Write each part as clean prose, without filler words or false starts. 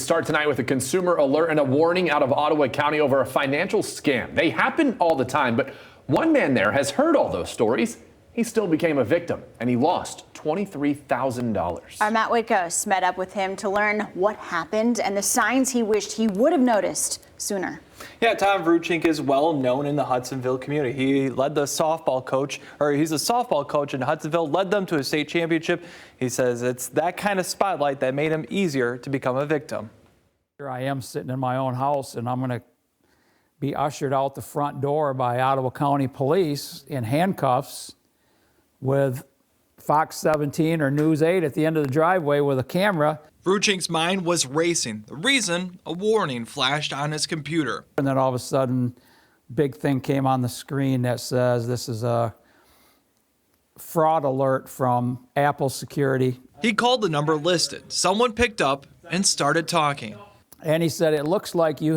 start tonight with a consumer alert and a warning out of Ottawa County over a financial scam. They happen all the time, but one man there has heard all those stories. He still became a victim, and he lost $23,000. Our Matt Witkos met up with him to learn what happened and the signs he wished he would have noticed sooner. Yeah, Tom Vruchink is well known in the Hudsonville community. He led the softball coach, or he's a softball coach in Hudsonville, led them to a state championship. He says it's that kind of spotlight that made him easier to become a victim. Here I am sitting in my own house, and I'm going to be ushered out the front door by Ottawa County Police in handcuffs with Fox 17 or News 8 at the end of the driveway with a camera. Vruchink's mind was racing. The reason, a warning flashed on his computer. And then all of a sudden, big thing came on the screen that says this is a fraud alert from Apple Security. He called the number listed. Someone picked up and started talking. And he said, it looks like you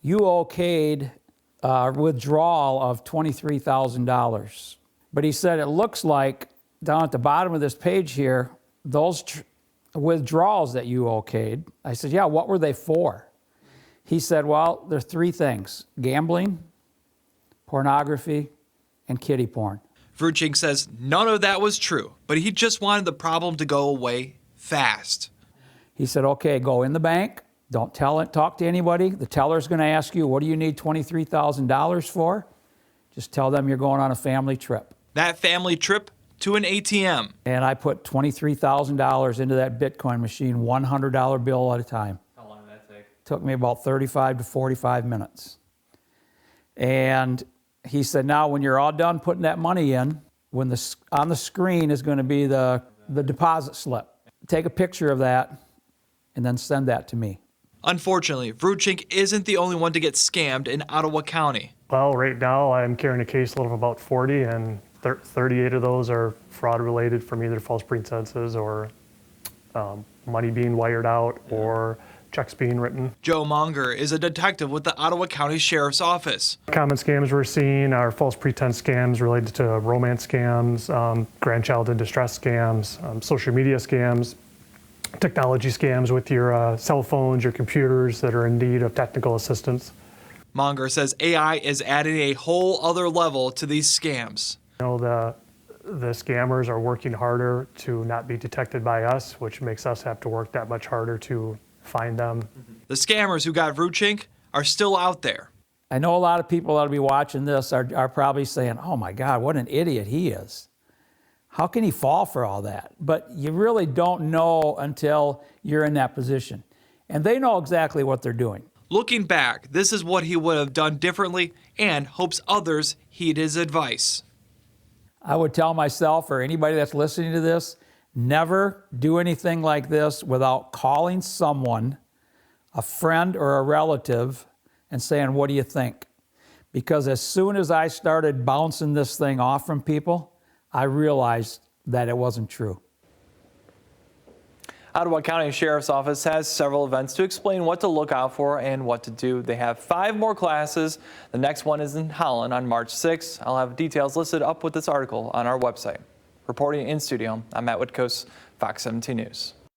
okayed withdrawal of $23,000. But he said, it looks like down at the bottom of this page here, those withdrawals that you okayed. I said, yeah, what were they for? He said, well, there are three things: gambling, pornography, and kiddie porn. Vruchink says none of that was true, but he just wanted the problem to go away fast. He said, okay, go in the bank, don't talk to anybody. The teller's going to ask you, what do you need $23,000 for? Just tell them you're going on a family trip. That family trip to an ATM. And I put $23,000 into that Bitcoin machine, $100 bill at a time. How long did that take? Took me about 35 to 45 minutes. And he said, now when you're all done putting that money in, on the screen is going to be the deposit slip. Take a picture of that and then send that to me. Unfortunately, Vruchink isn't the only one to get scammed in Ottawa County. Well, right now I'm carrying a caseload of about 40, and 38 of those are fraud related from either false pretenses or money being wired out or checks being written. Joe Monger is a detective with the Ottawa County Sheriff's Office. Common scams we're seeing are false pretense scams related to romance scams, grandchild in distress scams, social media scams, technology scams with your cell phones, your computers that are in need of technical assistance. Monger says AI is adding a whole other level to these scams. You know, the scammers are working harder to not be detected by us, which makes us have to work that much harder to find them. The scammers who got Vruchink are still out there. I know a lot of people that'll be watching this are probably saying, oh my God, what an idiot he is. How can he fall for all that? But you really don't know until you're in that position. And they know exactly what they're doing. Looking back, this is what he would have done differently and hopes others heed his advice. I would tell myself or anybody that's listening to this, never do anything like this without calling someone, a friend or a relative, and saying, what do you think? Because as soon as I started bouncing this thing off from people, I realized that it wasn't true. Ottawa County Sheriff's Office has several events to explain what to look out for and what to do. They have 5 more classes. The next one is in Holland on March 6th. I'll have details listed up with this article on our website. Reporting in studio, I'm Matt Witkos, Fox 17 News.